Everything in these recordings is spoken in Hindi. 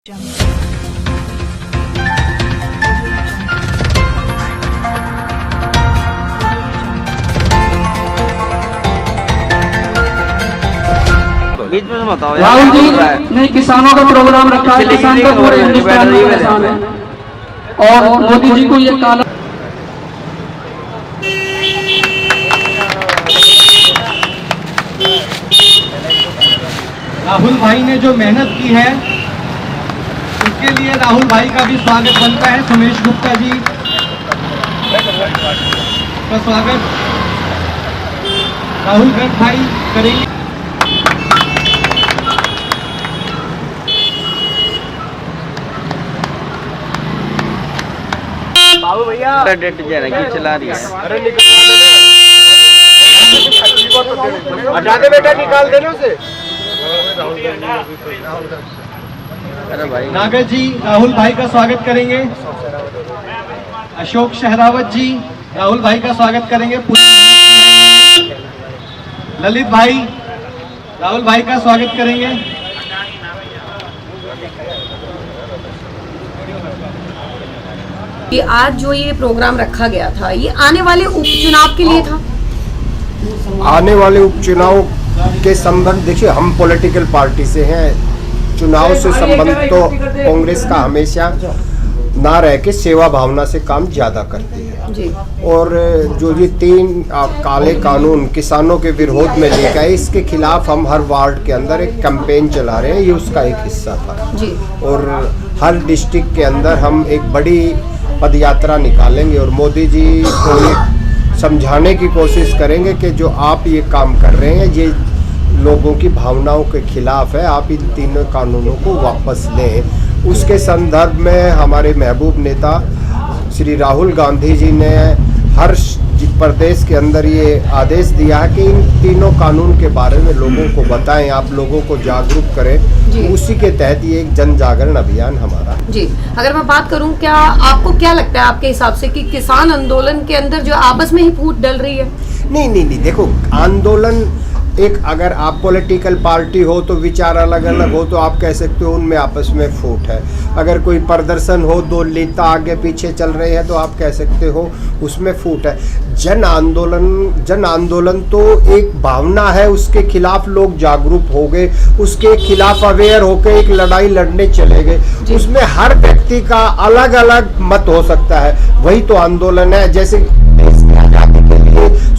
बीच में बताओ राहुल जी ने किसानों का प्रोग्राम रखा है। किसान का पूरे हिंदुस्तान में परेशान है और मोदी जी को ये काला राहुल भाई ने जो मेहनत की है उसके लिए राहुल भाई का भी स्वागत बनता है। सुमेश गुप्ता जी का स्वागत राहुल गर्ग भाई करेंगे। बाबू भैया चला रही है। हटा दे बेटा, निकाल देना उसे। अरे भाई नागर जी राहुल भाई का स्वागत करेंगे। अशोक शहरावत जी राहुल भाई का स्वागत करेंगे। ललित भाई राहुल भाई का स्वागत करेंगे। कि आज जो ये प्रोग्राम रखा गया था ये आने वाले उपचुनाव के लिए था। आने वाले उपचुनाव के संबंध देखिए, हम पॉलिटिकल पार्टी से हैं। चुनाव से संबंध तो कांग्रेस का हमेशा ना रह के सेवा भावना से काम ज़्यादा करती है जी। और जो ये 3 काले कानून किसानों के विरोध में लेकर आए, इसके खिलाफ हम हर वार्ड के अंदर एक कैंपेन चला रहे हैं। ये उसका एक हिस्सा था जी। और हर डिस्ट्रिक्ट के अंदर हम एक बड़ी पदयात्रा निकालेंगे और मोदी जी को ये समझाने की कोशिश करेंगे कि जो आप ये काम कर रहे हैं ये लोगों की भावनाओं के खिलाफ है। आप इन 3 कानूनों को वापस लें। उसके संदर्भ में हमारे महबूब नेता श्री राहुल गांधी जी ने हर प्रदेश के अंदर ये आदेश दिया है कि इन 3 कानून के बारे में लोगों को बताएं, आप लोगों को जागरूक करें। उसी के तहत ये एक जन जागरण अभियान हमारा जी। अगर मैं बात करूं, क्या आपको क्या लगता है आपके हिसाब से कि किसान आंदोलन के अंदर जो आपस में ही फूट डल रही है? नहीं, देखो आंदोलन एक, अगर आप पॉलिटिकल पार्टी हो तो विचार अलग अलग हो तो आप कह सकते हो उनमें आपस में फूट है। अगर कोई प्रदर्शन हो, 2 नेता आगे पीछे चल रहे हैं तो आप कह सकते हो उसमें फूट है। जन आंदोलन तो एक भावना है, उसके खिलाफ लोग जागरूक हो गए, उसके खिलाफ अवेयर होकर एक लड़ाई लड़ने चले गए। उसमें हर व्यक्ति का अलग अलग मत हो सकता है, वही तो आंदोलन है। जैसे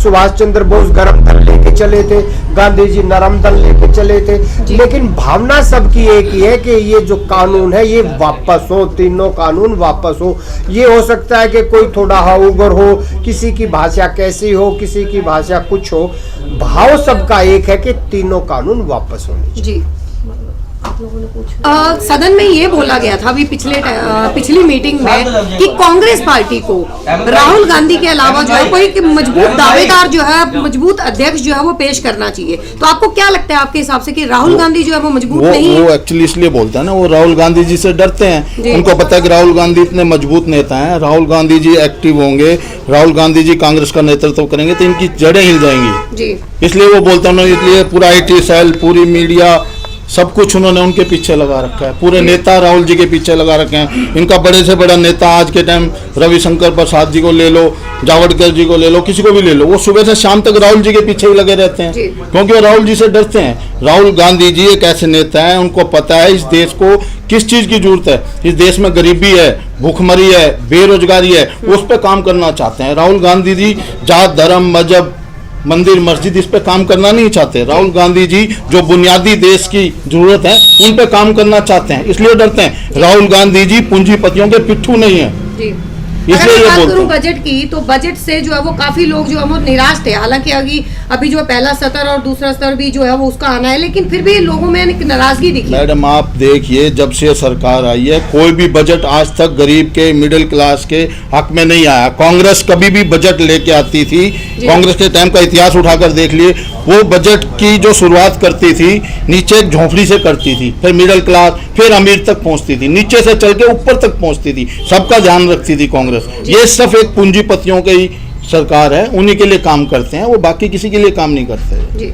सुभाष चंद्र बोस गरम दल लेके चले थे, गांधी जी नरम दल लेके चले थे, लेकिन भावना सबकी एक ही है कि ये जो कानून है ये वापस हो, 3 कानून वापस हो। ये हो सकता है कि कोई थोड़ा हाउगर हो, किसी की भाषा कैसी हो, किसी की भाषा कुछ हो, भाव सबका एक है कि 3 कानून वापस होने चाहिए। जी। आप लोगों ने पूछा सदन में ये बोला गया था अभी पिछली मीटिंग में कि कांग्रेस पार्टी को राहुल गांधी के अलावा जो है कोई मजबूत दावेदार जो है, मजबूत अध्यक्ष जो है वो पेश करना चाहिए। तो आपको क्या लगता है आपके हिसाब से कि राहुल गांधी जो है वो मजबूत नहीं है? वो एक्चुअली इसलिए बोलता है ना, वो राहुल गांधी जी से डरते हैं। उनको पता है कि राहुल गांधी इतने मजबूत नेता हैं, राहुल गांधी जी एक्टिव होंगे, राहुल गांधी जी कांग्रेस का नेतृत्व करेंगे तो इनकी जड़ें हिल जाएंगी जी। इसलिए वो बोलते हैं, इसलिए पूरा IT सेल, पूरी मीडिया, सब कुछ उन्होंने उनके पीछे लगा रखा है। पूरे नेता राहुल जी के पीछे लगा रखे हैं। इनका बड़े से बड़ा नेता आज के टाइम रविशंकर प्रसाद जी को ले लो, जावड़ेकर जी को ले लो, किसी को भी ले लो, वो सुबह से शाम तक राहुल जी के पीछे ही लगे रहते हैं क्योंकि वो राहुल जी से डरते हैं। राहुल गांधी जी एक ऐसे नेता हैं, उनको पता है इस देश को किस चीज़ की जरूरत है। इस देश में गरीबी है, भूखमरी है, बेरोजगारी है, उस पर काम करना चाहते हैं। राहुल गांधी जी जात, धर्म, मजहब, मंदिर, मस्जिद इस पे काम करना नहीं चाहते। राहुल गांधी जी जो बुनियादी देश की जरूरत है उन पे काम करना चाहते हैं, इसलिए डरते हैं। राहुल गांधी जी पूंजीपतियों के पिट्ठू नहीं है। अगर मैं बात करूं बजट की, तो बजट से जो है वो काफी लोग जो है वो निराश थे। हालांकि अभी जो पहला सत्र और दूसरा सत्र भी जो है वो उसका आना है, लेकिन फिर भी लोगों में एक नाराजगी दिखी। मैडम आप देखिए, जब से सरकार आई है कोई भी बजट आज तक गरीब के, मिडिल क्लास के हक में नहीं आया। कांग्रेस कभी भी बजट लेके आती थी, कांग्रेस के टाइम का इतिहास उठाकर देख लिए, वो बजट की जो शुरुआत करती थी नीचे एक झोंपड़ी से करती थी, फिर मिडिल क्लास, फिर अमीर तक पहुंचती थी, नीचे से चल के ऊपर तक पहुंचती थी, सबका ध्यान रखती थी कांग्रेस। ये सिर्फ एक पूंजीपतियों की सरकार है, उन्हीं के लिए काम करते हैं, वो बाकी किसी के लिए काम नहीं करते जी।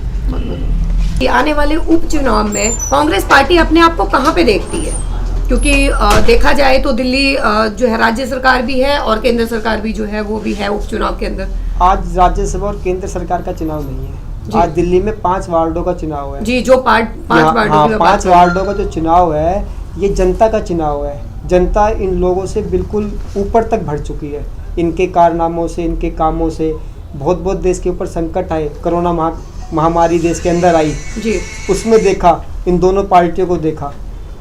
आने वाले उपचुनाव में कांग्रेस पार्टी अपने आप को कहां पे देखती है? क्योंकि देखा जाए तो दिल्ली जो है राज्य सरकार भी है और केंद्र सरकार भी जो है वो भी है उपचुनाव के अंदर। आज राज्यसभा और केंद्र सरकार का चुनाव नहीं है, आज दिल्ली में 5 वार्डों का चुनाव है जी, जो 5 वार्डों का जो चुनाव है ये जनता का चुनाव है। जनता इन लोगों से बिल्कुल ऊपर तक बढ़ चुकी है, इनके कारनामों से, इनके कामों से। बहुत बहुत देश के ऊपर संकट आए, कोरोना महामारी देश के अंदर आई जी, उसमें देखा, इन दोनों पार्टियों को देखा,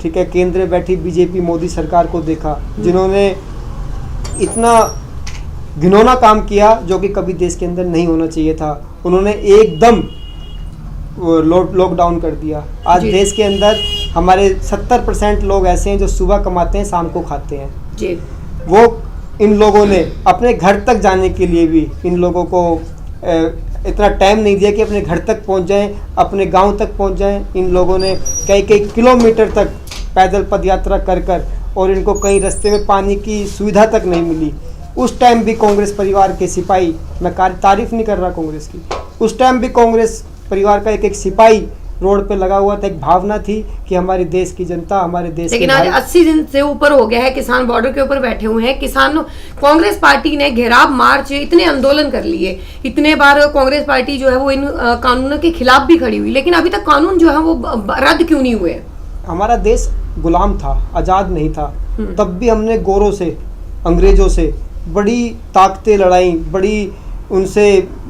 ठीक है, केंद्र में बैठी बीजेपी मोदी सरकार को देखा, जिन्होंने इतना घिनौना काम किया जो कि कभी देश के अंदर नहीं होना चाहिए था। उन्होंने एकदम लॉकडाउन कर दिया। आज देश के अंदर हमारे 70% लोग ऐसे हैं जो सुबह कमाते हैं, शाम को खाते हैं जी। वो इन लोगों ने अपने घर तक जाने के लिए भी इन लोगों को इतना टाइम नहीं दिया कि अपने घर तक पहुंच जाएं, अपने गांव तक पहुंच जाएं। इन लोगों ने कई किलोमीटर तक पैदल पदयात्रा कर और इनको कई रास्ते में पानी की सुविधा तक नहीं मिली। उस टाइम भी कांग्रेस परिवार के सिपाही, मैं तारीफ नहीं कर रहा कांग्रेस की, उस टाइम भी कांग्रेस परिवार का एक सिपाही रोड पे लगा हुआ था। एक भावना थी कि हमारे देश की जनता, हमारे देश, लेकिन आज 80 दिन से ऊपर हो गया है, किसान बॉर्डर के ऊपर बैठे हुए हैं। किसानों, कांग्रेस पार्टी ने घेराव मार्च, इतने आंदोलन कर लिए, इतने बार कांग्रेस पार्टी जो है वो इन कानूनों के खिलाफ भी खड़ी हुई, लेकिन अभी तक कानून जो है वो रद्द क्यों नहीं हुए? हमारा देश गुलाम था, आज़ाद नहीं था, तब भी हमने गोरों से, अंग्रेजों से बड़ी ताकतें लड़ाई, बड़ी उनसे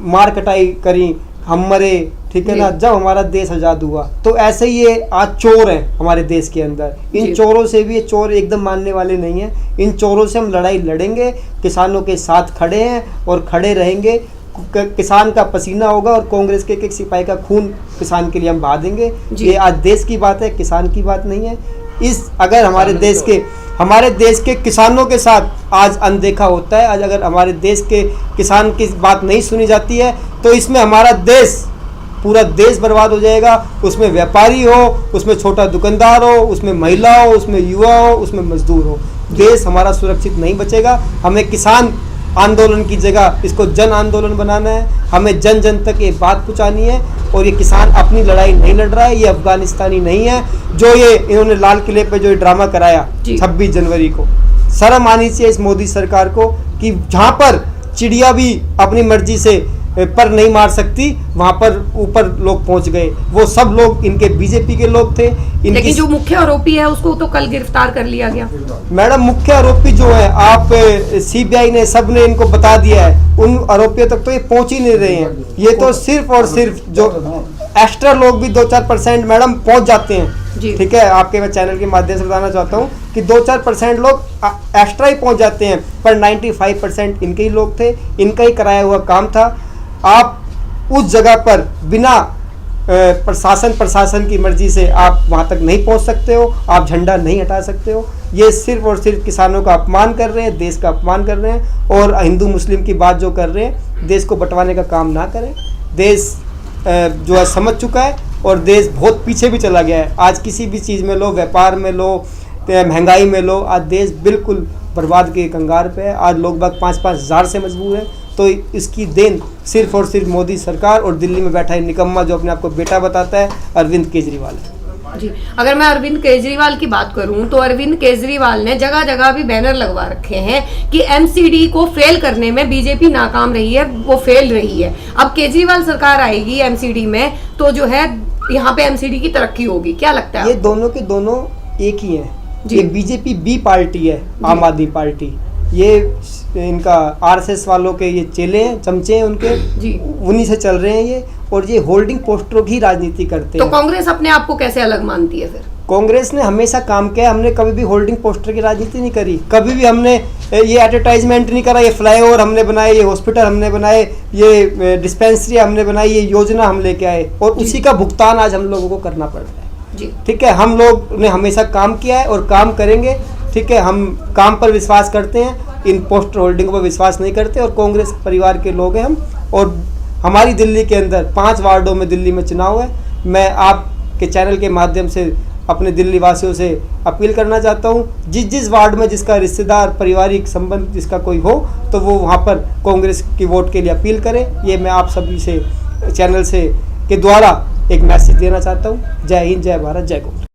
मार कटाई करी, हम मरे, ठीक है ना, जब हमारा देश आज़ाद हुआ। तो ऐसे ही ये आज चोर हैं हमारे देश के अंदर। इन चोरों से भी, ये चोर एकदम मानने वाले नहीं हैं, इन चोरों से हम लड़ाई लड़ेंगे, किसानों के साथ खड़े हैं और खड़े रहेंगे। किसान का पसीना होगा और कांग्रेस के एक सिपाही का खून किसान के लिए हम बहा देंगे। ये आज देश की बात है, किसान की बात नहीं है। अगर हमारे देश के किसानों के साथ आज अनदेखा होता है, आज अगर हमारे देश के किसान की बात नहीं सुनी जाती है, तो इसमें हमारा देश, पूरा देश बर्बाद हो जाएगा। उसमें व्यापारी हो, उसमें छोटा दुकानदार हो, उसमें महिला हो, उसमें युवा हो, उसमें मजदूर हो, देश हमारा सुरक्षित नहीं बचेगा। हमें किसान आंदोलन की जगह इसको जन आंदोलन बनाना है, हमें जन जन तक ये बात पहुंचानी है। और ये किसान अपनी लड़ाई नहीं लड़ रहा है, ये अफगानिस्तानी नहीं है। जो ये इन्होंने लाल किले पे जो ड्रामा कराया 26 जनवरी को, शर्म आनी चाहिए इस मोदी सरकार को कि जहाँ पर चिड़िया भी अपनी मर्जी से पर नहीं मार सकती, वहाँ पर ऊपर लोग पहुँच गए। वो सब लोग इनके बीजेपी के लोग थे। लेकिन जो मुख्य आरोपी है उसको तो कल गिरफ्तार कर लिया गया। मैडम, मुख्य आरोपी जो है, आप सीबीआई ने, सबने इनको बता दिया है, उन आरोपियों तक तो ये पहुँच ही नहीं रहे हैं। ये तो सिर्फ और सिर्फ जो एक्स्ट्रा लोग भी 2-4% मैडम पहुँच जाते हैं, ठीक है। आपके मैं चैनल के माध्यम से बताना चाहता हूँ कि 2-4% लोग एक्स्ट्रा ही पहुँच जाते हैं, पर 95% इनके ही लोग थे, इनका ही कराया हुआ काम था। आप उस जगह पर बिना प्रशासन की मर्जी से आप वहाँ तक नहीं पहुँच सकते हो, आप झंडा नहीं हटा सकते हो। ये सिर्फ और सिर्फ किसानों का अपमान कर रहे हैं, देश का अपमान कर रहे हैं। और हिंदू मुस्लिम की बात जो कर रहे हैं, देश को बंटवाने का काम ना करें। देश जो है समझ चुका है और देश बहुत पीछे भी चला गया है। आज किसी भी चीज़ में लो, व्यापार में लो, महंगाई में लो, आज देश बिल्कुल बर्बाद के कंगार पे है। आज लोग बाग 5-5 हज़ार से मजबूर हैं। तो इसकी देन सिर्फ और सिर्फ मोदी सरकार और दिल्ली में बैठा है निकम्मा जो अपने आप को बेटा बताता है, अरविंद केजरीवाल है। जी, अगर मैं अरविंद केजरीवाल की बात करूं तो अरविंद केजरीवाल ने जगह जगह भी बैनर लगवा रखे हैं कि एमसीडी को फेल करने में बीजेपी नाकाम रही है, वो फेल रही है। अब केजरीवाल सरकार आएगी एमसीडी में तो जो है यहाँ पे एमसीडी की तरक्की होगी, क्या लगता है? ये दोनों के दोनों एक ही हैं। ये बीजेपी बी पार्टी है, आम आदमी पार्टी। ये इनका आरएसएस वालों के ये चेले हैं, चमचे हैं उनके, उन्हीं से चल रहे हैं ये। और ये होल्डिंग पोस्टरों की राजनीति करते हैं। तो कांग्रेस अपने आप को कैसे अलग मानती है फिर? कांग्रेस ने हमेशा काम किया, हमने कभी भी होल्डिंग पोस्टर की राजनीति नहीं करी, कभी भी हमने ये एडवर्टाइजमेंट नहीं करा। ये फ्लाईओवर हमने बनाए, ये हॉस्पिटल हमने बनाए, ये डिस्पेंसरी हमने बनाई, ये योजना हम लेके आए और उसी का भुगतान आज हम लोगों को करना पड़ रहा है। ठीक है, हम लोग ने हमेशा काम किया है और काम करेंगे। ठीक है, हम काम पर विश्वास करते हैं, इन पोस्टर होल्डिंग पर विश्वास नहीं करते। और कांग्रेस परिवार के लोग हैं हम। और हमारी दिल्ली के अंदर 5 वार्डों में दिल्ली में चुनाव है। मैं आपके चैनल के माध्यम से अपने दिल्ली वासियों से अपील करना चाहता हूँ, जिस वार्ड में जिसका रिश्तेदार, पारिवारिक संबंध जिसका कोई हो, तो वो वहाँ पर कांग्रेस की वोट के लिए अपील करें। ये मैं आप सभी से चैनल से के द्वारा एक मैसेज देना चाहता हूँ। जय हिंद, जय भारत, जय कांग्रेस।